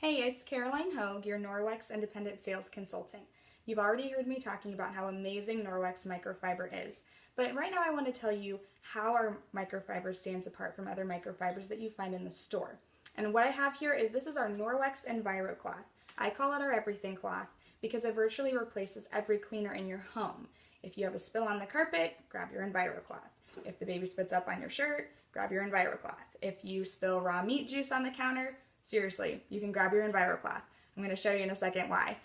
Hey, it's Caroline Hogue, your Norwex Independent Sales Consultant. You've already heard me talking about how amazing Norwex microfiber is, but right now I want to tell you how our microfiber stands apart from other microfibers that you find in the store. And what I have here is this is our Norwex Enviro cloth. I call it our everything cloth because it virtually replaces every cleaner in your home. If you have a spill on the carpet, grab your Enviro cloth. If the baby spits up on your shirt, grab your Enviro cloth. If you spill raw meat juice on the counter, seriously, you can grab your Enviro cloth. I'm going to show you in a second why.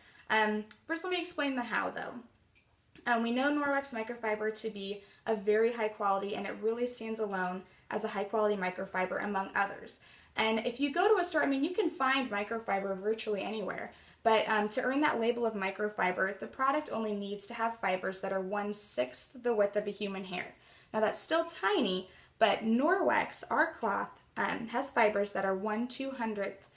First, let me explain the how though. We know Norwex microfiber to be a very high quality, and it really stands alone as a high quality microfiber among others. And if you go to a store, I mean, you can find microfiber virtually anywhere, but to earn that label of microfiber, the product only needs to have fibers that are 1/6 the width of a human hair. Now that's still tiny, but Norwex, our cloth, has fibers that are 1/200th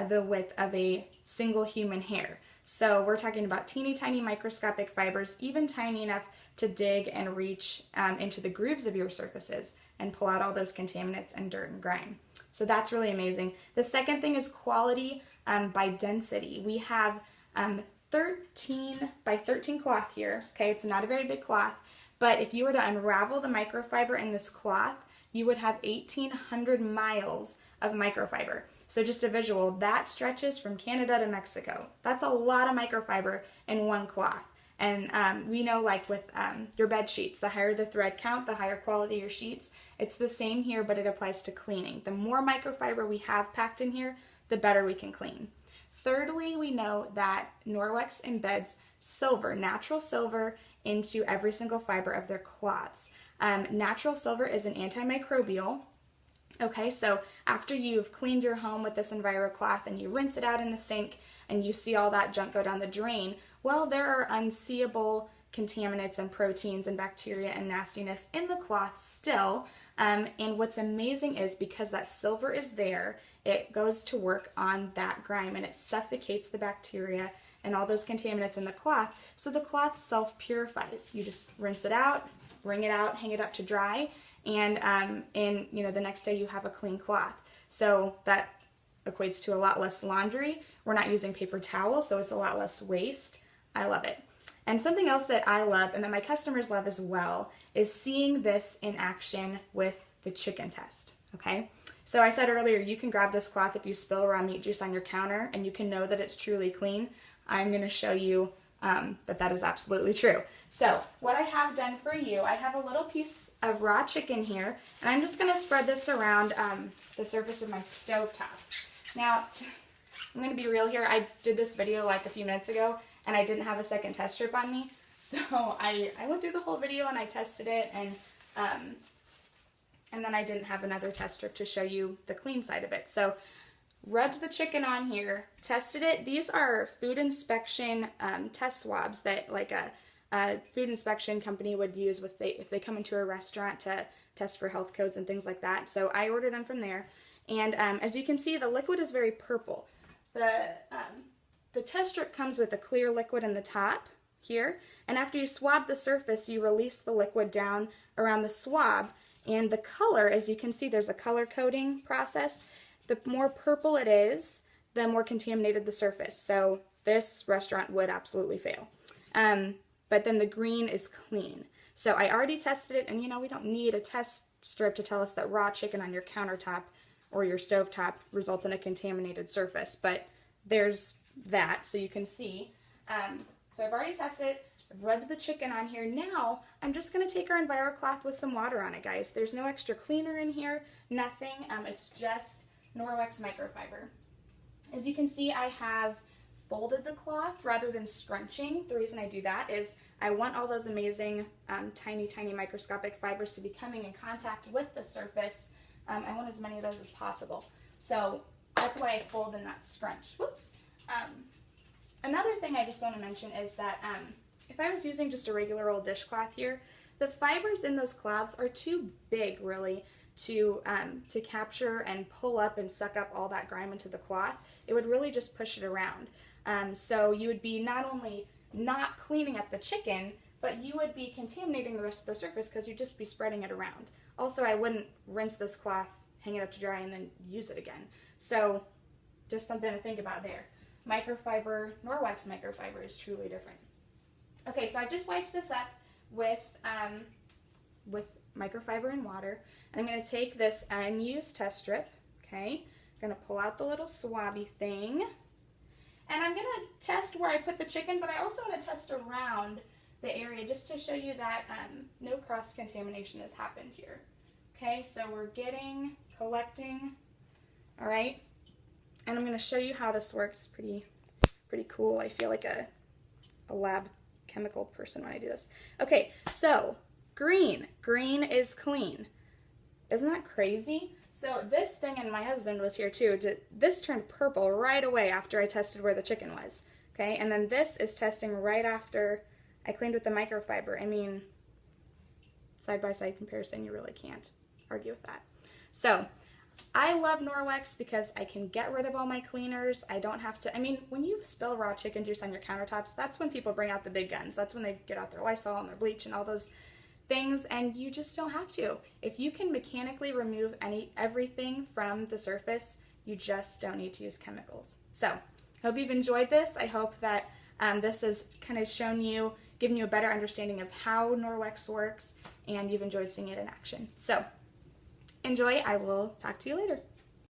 the width of a single human hair. So we're talking about teeny tiny microscopic fibers, even tiny enough to dig and reach into the grooves of your surfaces and pull out all those contaminants and dirt and grime. So that's really amazing. The second thing is quality by density. We have 13 by 13 cloth here. Okay, it's not a very big cloth, but if you were to unravel the microfiber in this cloth, you would have 1,800 miles of microfiber. So just a visual, that stretches from Canada to Mexico. That's a lot of microfiber in one cloth. And we know, like with your bed sheets, the higher the thread count, the higher quality your sheets. It's the same here, but it applies to cleaning. The more microfiber we have packed in here, the better we can clean. Thirdly, we know that Norwex embeds silver, natural silver, into every single fiber of their cloths. Natural silver is an antimicrobial. Okay, so after you've cleaned your home with this Enviro cloth and you rinse it out in the sink and you see all that junk go down the drain, well, there are unseeable contaminants and proteins and bacteria and nastiness in the cloth still. And what's amazing is because that silver is there, it goes to work on that grime and it suffocates the bacteria and all those contaminants in the cloth, so the cloth self-purifies. You just rinse it out, wring it out, hang it up to dry, and the next day you have a clean cloth. So that equates to a lot less laundry. We're not using paper towels, so it's a lot less waste. I love it. And something else that I love and that my customers love as well is seeing this in action with the chicken test. Okay, so I said earlier, you can grab this cloth if you spill raw meat juice on your counter and you can know that it's truly clean. I'm going to show you that is absolutely true. So what I have done for you, I have a little piece of raw chicken here, and I'm just going to spread this around the surface of my stovetop. Now, I'm going to be real here. I did this video like a few minutes ago, and I didn't have a second test strip on me. So I went through the whole video and I tested it, and then I didn't have another test strip to show you the clean side of it. So rubbed the chicken on here, tested it. These are food inspection test swabs that like a food inspection company would use if they come into a restaurant to test for health codes and things like that. So I order them from there. And as you can see, the liquid is very purple. The test strip comes with a clear liquid in the top here. And after you swab the surface, you release the liquid down around the swab. And the color, as you can see, there's a color coding process. The more purple it is, the more contaminated the surface. So this restaurant would absolutely fail. But then the green is clean. So I already tested it, and we don't need a test strip to tell us that raw chicken on your countertop or your stovetop results in a contaminated surface. But there's that, so you can see. So I've already tested it. I've rubbed the chicken on here. Now I'm just going to take our Enviro cloth with some water on it, guys. There's no extra cleaner in here, nothing. It's just Norwex microfiber. As you can see, I have folded the cloth rather than scrunching. The reason I do that is I want all those amazing tiny microscopic fibers to be coming in contact with the surface. I want as many of those as possible. So that's why I fold and not scrunch. Whoops. Another thing I just want to mention is that if I was using just a regular old dishcloth here, the fibers in those cloths are too big really to capture and pull up and suck up all that grime into the cloth. It would really just push it around. So you would be not only not cleaning up the chicken, but you would be contaminating the rest of the surface because you'd just be spreading it around. Also, I wouldn't rinse this cloth, hang it up to dry, and then use it again. So just something to think about there. Microfiber, Norwex microfiber is truly different. Okay, so I've just wiped this up with microfiber and water, and I'm going to take this unused test strip, okay, I'm going to pull out the little swabby thing, and I'm going to test where I put the chicken, but I also want to test around the area just to show you that no cross-contamination has happened here. Okay, so we're collecting, all right, and I'm going to show you how this works. Pretty cool. I feel like a lab chemical person when I do this. Okay, so green is clean. Isn't that crazy? So this thing, and my husband was here too, this turned purple right away after I tested where the chicken was. Okay, and then this is testing right after I cleaned with the microfiber. I mean, side-by-side comparison, you really can't argue with that. So I love Norwex because I can get rid of all my cleaners. I don't have to, I mean, when you spill raw chicken juice on your countertops, that's when people bring out the big guns. That's when they get out their Lysol and their bleach and all those things, and you just don't have to. If you can mechanically remove everything from the surface, you just don't need to use chemicals. So, hope you've enjoyed this. I hope that this has kind of given you a better understanding of how Norwex works, and you've enjoyed seeing it in action. So, enjoy. I will talk to you later.